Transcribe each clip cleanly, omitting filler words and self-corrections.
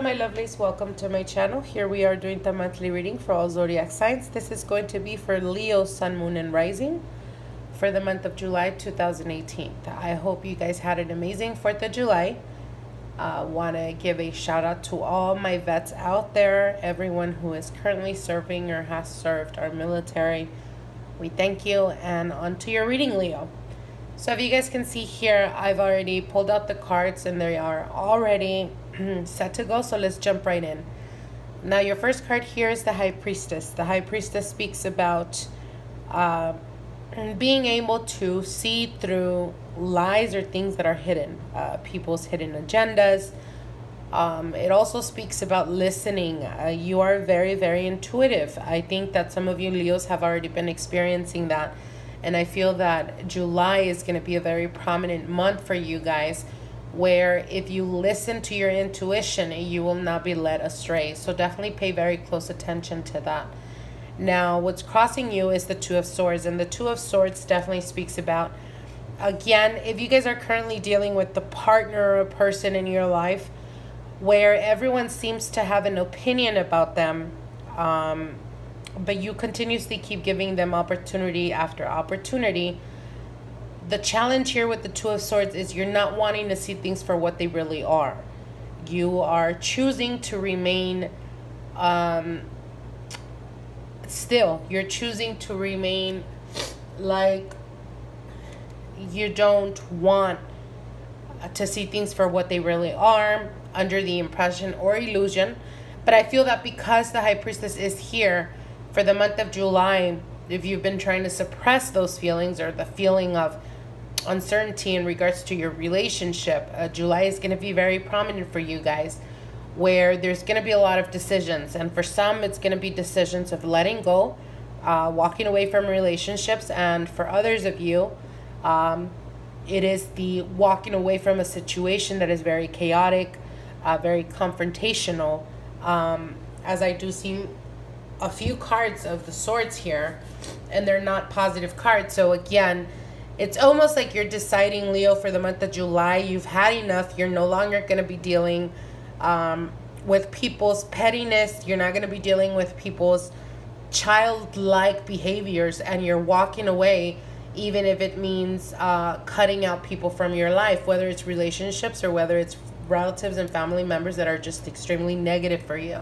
my lovelies, welcome to my channel. Here we are doing the monthly reading for all zodiac signs. This is going to be for Leo, Sun, Moon, and Rising for the month of July 2018. I hope you guys had an amazing 4th of July. Want to give a shout out to all my vets out there, everyone who is currently serving or has served our military. We thank you, and on to your reading, Leo. So if you guys can see here, I've already pulled out the cards and they are already set to go, so let's jump right in. Now your first card here is the High Priestess. The High Priestess speaks about being able to see through lies or things that are hidden, people's hidden agendas. It also speaks about listening. You are very, very intuitive. I think that some of you Leos have already been experiencing that. And I feel that July is going to be a very prominent month for you guys, where if you listen to your intuition, you will not be led astray. So definitely pay very close attention to that. Now, what's crossing you is the Two of Swords. And the Two of Swords definitely speaks about, again, if you guys are currently dealing with the partner or a person in your life where everyone seems to have an opinion about them, but you continuously keep giving them opportunity after opportunity. The challenge here with the Two of Swords is you're not wanting to see things for what they really are. You are choosing to remain still. You're choosing to remain like you don't want to see things for what they really are, under the impression or illusion. But I feel that because the High Priestess is here for the month of July, if you've been trying to suppress those feelings or the feeling of uncertainty in regards to your relationship, July is going to be very prominent for you guys, where there's going to be a lot of decisions. And for some, it's going to be decisions of letting go, walking away from relationships. And for others of you, it is the walking away from a situation that is very chaotic, very confrontational. As I do see a few cards of the swords here, and they're not positive cards. So again, it's almost like you're deciding, Leo, for the month of July, you've had enough. You're no longer going to be dealing with people's pettiness. You're not going to be dealing with people's childlike behaviors, and you're walking away, even if it means cutting out people from your life, whether it's relationships or whether it's relatives and family members that are just extremely negative for you.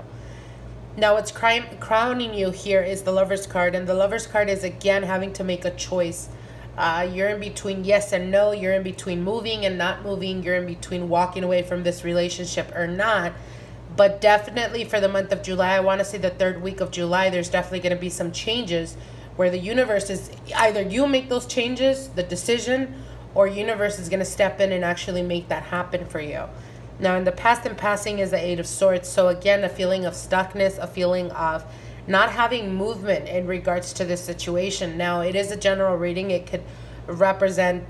Now, what's crowning you here is the Lover's card. And the Lover's card is, again, having to make a choice. You're in between yes and no. You're in between moving and not moving. You're in between walking away from this relationship or not. But definitely for the month of July, I want to say the 3rd week of July, there's definitely going to be some changes where the universe is, either you make those changes, the decision, or universe is going to step in and actually make that happen for you. Now, in the past and passing is the Eight of Swords. So again, a feeling of stuckness, a feeling of not having movement in regards to this situation. Now, it is a general reading. It could represent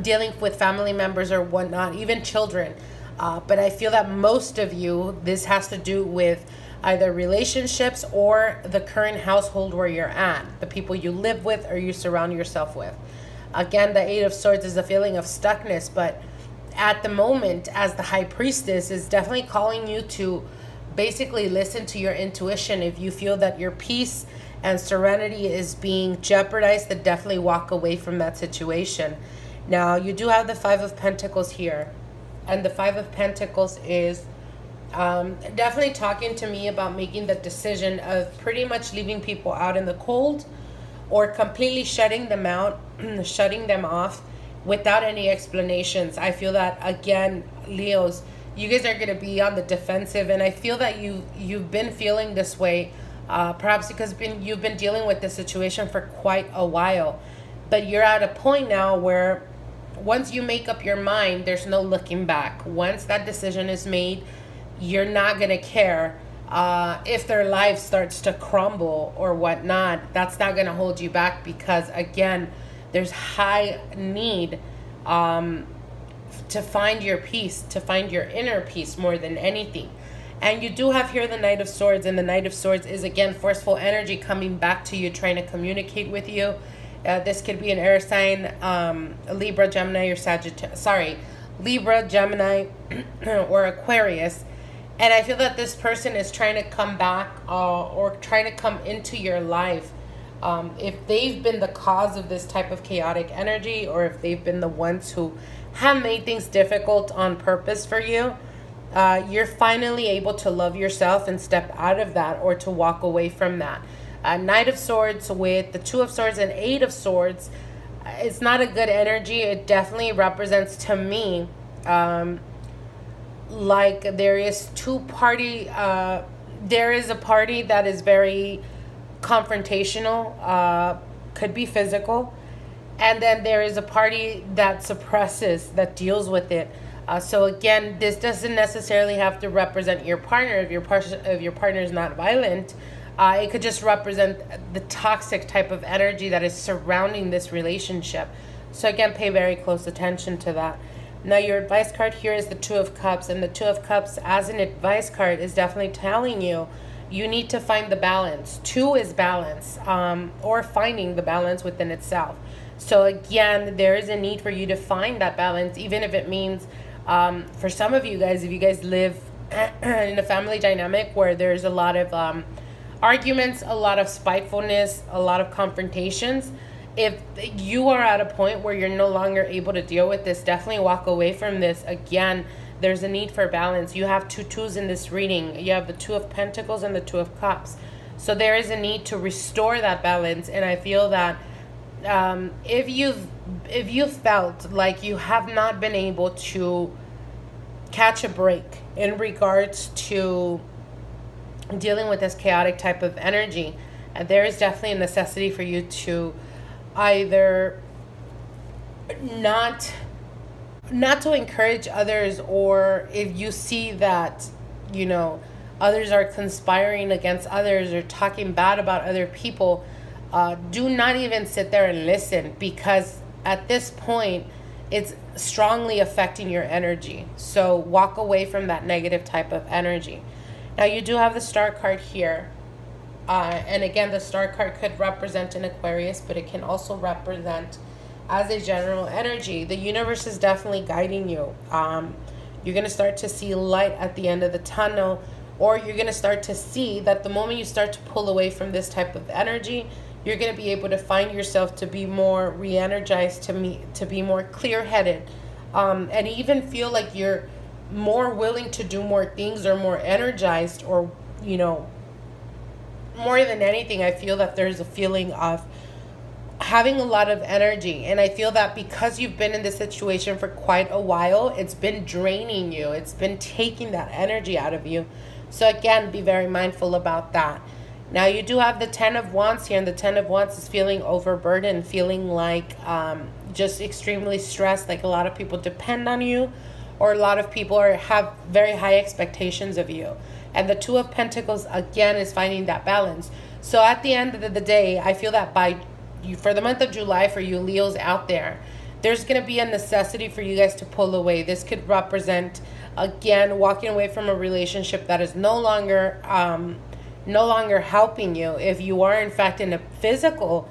dealing with family members or whatnot, even children. But I feel that most of you, this has to do with either relationships or the current household where you're at, the people you live with or you surround yourself with. Again, the Eight of Swords is a feeling of stuckness, but at the moment, as the High Priestess, is definitely calling you to basically listen to your intuition. If you feel that your peace and serenity is being jeopardized, then definitely walk away from that situation. Now, you do have the Five of Pentacles here. And the Five of Pentacles is definitely talking to me about making the decision of pretty much leaving people out in the cold or completely shutting them out, shutting them off without any explanations. I feel that, again, Leos, you guys are going to be on the defensive, and I feel that you've been feeling this way, perhaps because you've been dealing with this situation for quite a while. But you're at a point now where once you make up your mind, there's no looking back. Once that decision is made, you're not going to care if their life starts to crumble or whatnot. That's not going to hold you back, because, again, there's high need to find your peace, to find your inner peace more than anything. And you do have here the Knight of Swords, and the Knight of Swords is, again, forceful energy coming back to you, trying to communicate with you. This could be an air sign, Libra, Gemini, or Sagittarius. Sorry, Libra, Gemini, or Aquarius. And I feel that this person is trying to come back or trying to come into your life. If they've been the cause of this type of chaotic energy, or if they've been the ones who have made things difficult on purpose for you, you're finally able to love yourself and step out of that, or to walk away from that. Knight of Swords with the Two of Swords and Eight of Swords, it's not a good energy. It definitely represents to me like there is there is a party that is very confrontational, could be physical, and then there is a party that suppresses, that deals with it. So again, this doesn't necessarily have to represent your partner. If your partner is not violent, it could just represent the toxic type of energy that is surrounding this relationship. So again, pay very close attention to that. Now, your advice card here is the Two of Cups, and the Two of Cups as an advice card is definitely telling you you need to find the balance. Two is balance, or finding the balance within itself. So again, there is a need for you to find that balance, even if it means, for some of you guys, if you guys live in a family dynamic where there's a lot of arguments, a lot of spitefulness, a lot of confrontations, if you are at a point where you're no longer able to deal with this, definitely walk away from this. Again, there's a need for balance. You have two twos in this reading. You have the Two of Pentacles and the Two of Cups. So there is a need to restore that balance. And I feel that if you've felt like you have not been able to catch a break in regards to dealing with this chaotic type of energy, there is definitely a necessity for you to either not to encourage others, or if you see that, you know, others are conspiring against others or talking bad about other people, do not even sit there and listen, because at this point it's strongly affecting your energy. So walk away from that negative type of energy. Now, you do have the Star card here. And again, the Star card could represent an Aquarius, but it can also represent as a general energy. The universe is definitely guiding you. You're going to start to see light at the end of the tunnel, or you're going to start to see that the moment you start to pull away from this type of energy, you're going to be able to find yourself to be more re-energized, to be more clear-headed, and even feel like you're more willing to do more things, or more energized, or, you know, more than anything, I feel that there's a feeling of having a lot of energy. And I feel that because you've been in this situation for quite a while, it's been draining you. It's been taking that energy out of you. So again, be very mindful about that. Now, you do have the Ten of Wands here, and the Ten of Wands is feeling overburdened, feeling like just extremely stressed, like a lot of people depend on you, or a lot of people have very high expectations of you. And the Two of Pentacles, again, is finding that balance. So at the end of the day, I feel that for the month of July, for you Leos out there, there's going to be a necessity for you guys to pull away. This could represent, again, walking away from a relationship that is no longer helping you. If you are, in fact, in a physical,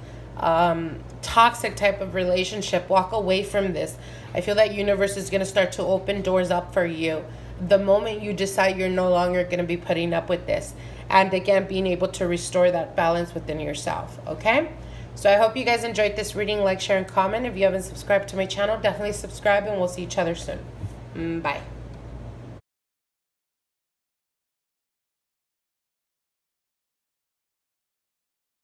toxic type of relationship, walk away from this. I feel that universe is going to start to open doors up for you the moment you decide you're no longer going to be putting up with this. And again, being able to restore that balance within yourself. Okay? So I hope you guys enjoyed this reading. Like, share, and comment. If you haven't subscribed to my channel, definitely subscribe, and we'll see each other soon. Bye.